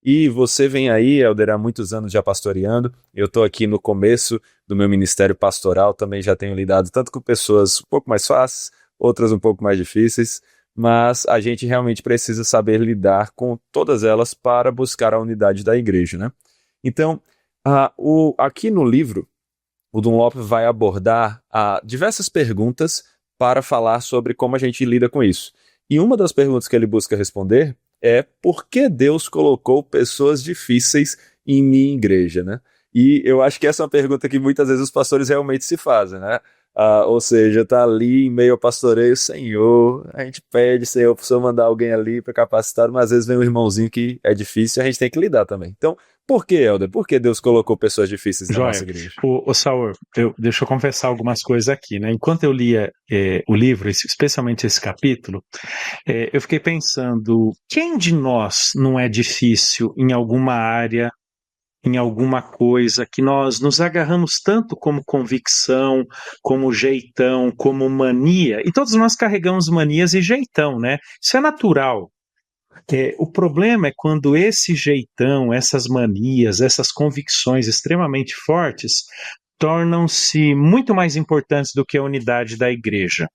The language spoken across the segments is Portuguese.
E você vem aí, Helder, há muitos anos já pastoreando. Eu estou aqui no começo do meu ministério pastoral, também já tenho lidado tanto com pessoas um pouco mais fáceis, outras um pouco mais difíceis, mas a gente realmente precisa saber lidar com todas elas para buscar a unidade da igreja, né? Então, aqui no livro, o Dunlop vai abordar diversas perguntas para falar sobre como a gente lida com isso. E uma das perguntas que ele busca responder é por que Deus colocou pessoas difíceis em minha igreja, né? E eu acho que essa é uma pergunta que muitas vezes os pastores realmente se fazem, né? Ou seja, tá ali em meio ao pastoreio, Senhor, a gente pede, Senhor, para o Senhor mandar alguém ali para capacitar, mas às vezes vem um irmãozinho que é difícil e a gente tem que lidar também. Então, por que, Helder? Por que Deus colocou pessoas difíceis na nossa Joia. igreja? O Saur, deixa eu confessar algumas coisas aqui, né? Enquanto eu lia o livro, especialmente esse capítulo, eu fiquei pensando, quem de nós não é difícil em alguma área, em alguma coisa, que nós nos agarramos tanto como convicção, como jeitão, como mania, e todos nós carregamos manias e jeitão, né? Isso é natural. O problema é quando esse jeitão, essas manias, essas convicções extremamente fortes tornam-se muito mais importantes do que a unidade da igreja,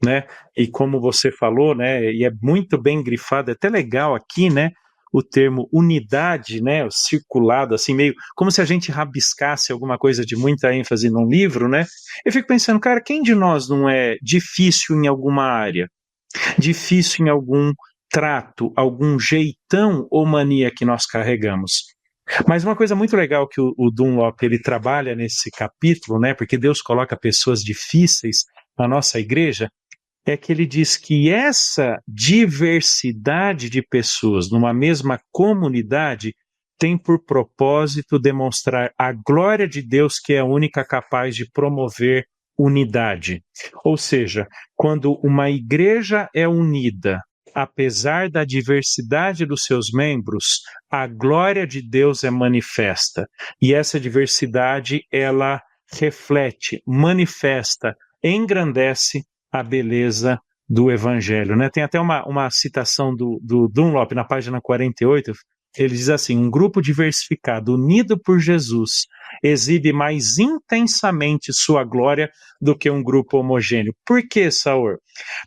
né? E como você falou, né, e é muito bem grifado, é até legal aqui, né, o termo unidade, né, circulado assim, meio como se a gente rabiscasse alguma coisa de muita ênfase num livro, né? Eu fico pensando, cara, quem de nós não é difícil em alguma área? Difícil em algum trato, algum jeitão ou mania que nós carregamos. Mas uma coisa muito legal que o Dunlop ele trabalha nesse capítulo, né, porque Deus coloca pessoas difíceis na nossa igreja, é que ele diz que essa diversidade de pessoas numa mesma comunidade tem por propósito demonstrar a glória de Deus, que é a única capaz de promover unidade. Ou seja, quando uma igreja é unida, apesar da diversidade dos seus membros, a glória de Deus é manifesta. E essa diversidade, ela reflete, manifesta, engrandece a beleza do evangelho, né? Tem até uma citação do Dunlop na página 48, ele diz assim, um grupo diversificado, unido por Jesus, exibe mais intensamente sua glória do que um grupo homogêneo. Por que, Saur?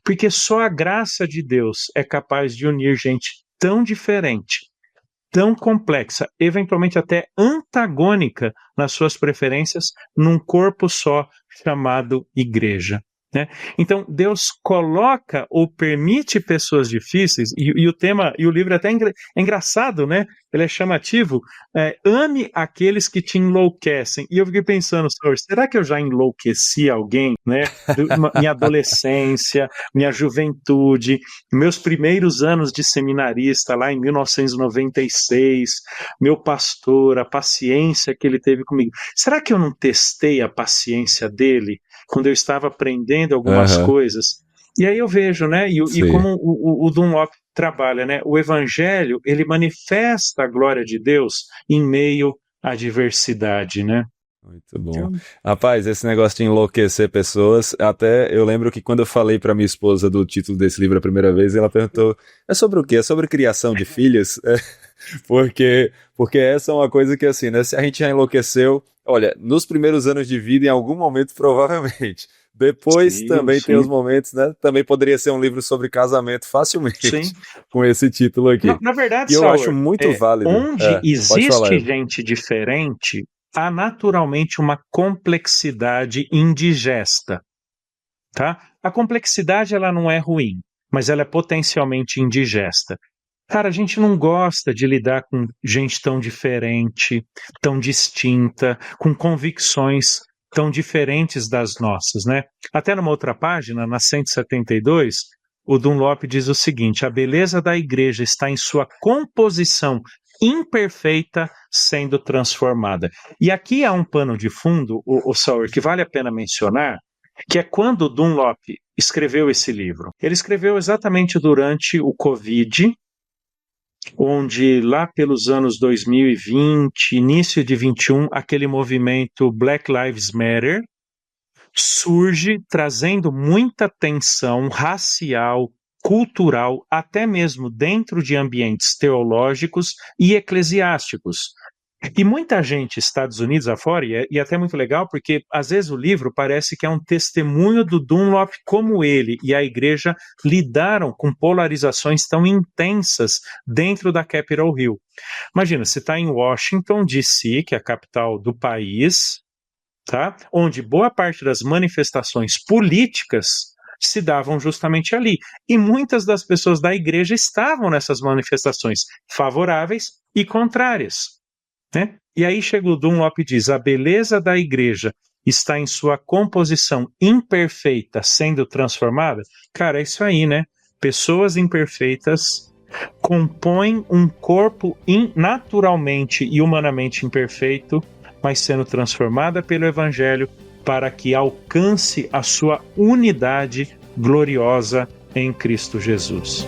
Porque só a graça de Deus é capaz de unir gente tão diferente, tão complexa, eventualmente até antagônica nas suas preferências, num corpo só chamado igreja. Né? Então, Deus coloca ou permite pessoas difíceis, e o tema, e o livro é até engraçado, né? Ele é chamativo, ame aqueles que te enlouquecem. E eu fiquei pensando, Senhor, será que eu já enlouqueci alguém, né? Minha adolescência, minha juventude, meus primeiros anos de seminarista, lá em 1996, meu pastor, a paciência que ele teve comigo. Será que eu não testei a paciência dele quando eu estava aprendendo algumas coisas? E aí eu vejo, né, e como o Dunlop trabalha, né, o evangelho, ele manifesta a glória de Deus em meio à diversidade, né? Muito bom. Rapaz, esse negócio de enlouquecer pessoas, até eu lembro que quando eu falei para minha esposa do título desse livro a primeira vez, ela perguntou, é sobre o quê? É sobre criação de filhos? Porque essa é uma coisa que assim, né, se a gente já enlouqueceu, olha, nos primeiros anos de vida, em algum momento, provavelmente. Depois também tem os momentos, né? Também poderia ser um livro sobre casamento facilmente, com esse título aqui. Na verdade, E eu acho Sauer, muito válido. onde existe falar, gente diferente, há naturalmente uma complexidade indigesta, tá? A complexidade, ela não é ruim, mas ela é potencialmente indigesta. Cara, a gente não gosta de lidar com gente tão diferente, tão distinta, com convicções tão diferentes das nossas, né? Até numa outra página, na 172, o Dunlop diz o seguinte, a beleza da igreja está em sua composição imperfeita sendo transformada. E aqui há um pano de fundo, o Sauer, que vale a pena mencionar, que é quando o Dunlop escreveu esse livro. Ele escreveu exatamente durante o Covid, onde lá pelos anos 2020, início de 21, aquele movimento Black Lives Matter surge trazendo muita tensão racial, cultural, até mesmo dentro de ambientes teológicos e eclesiásticos. E muita gente, Estados Unidos afora, e até muito legal, porque às vezes o livro parece que é um testemunho do Dunlop, como ele e a igreja lidaram com polarizações tão intensas dentro da Capitol Hill. Imagina, você está em Washington, D.C., que é a capital do país, tá? Onde boa parte das manifestações políticas se davam justamente ali. E muitas das pessoas da igreja estavam nessas manifestações favoráveis e contrárias. Né? E aí chega o Dunlop e diz: a beleza da igreja está em sua composição imperfeita sendo transformada. Cara, é isso aí, né? Pessoas imperfeitas compõem um corpo naturalmente e humanamente imperfeito, mas sendo transformada pelo Evangelho para que alcance a sua unidade gloriosa em Cristo Jesus.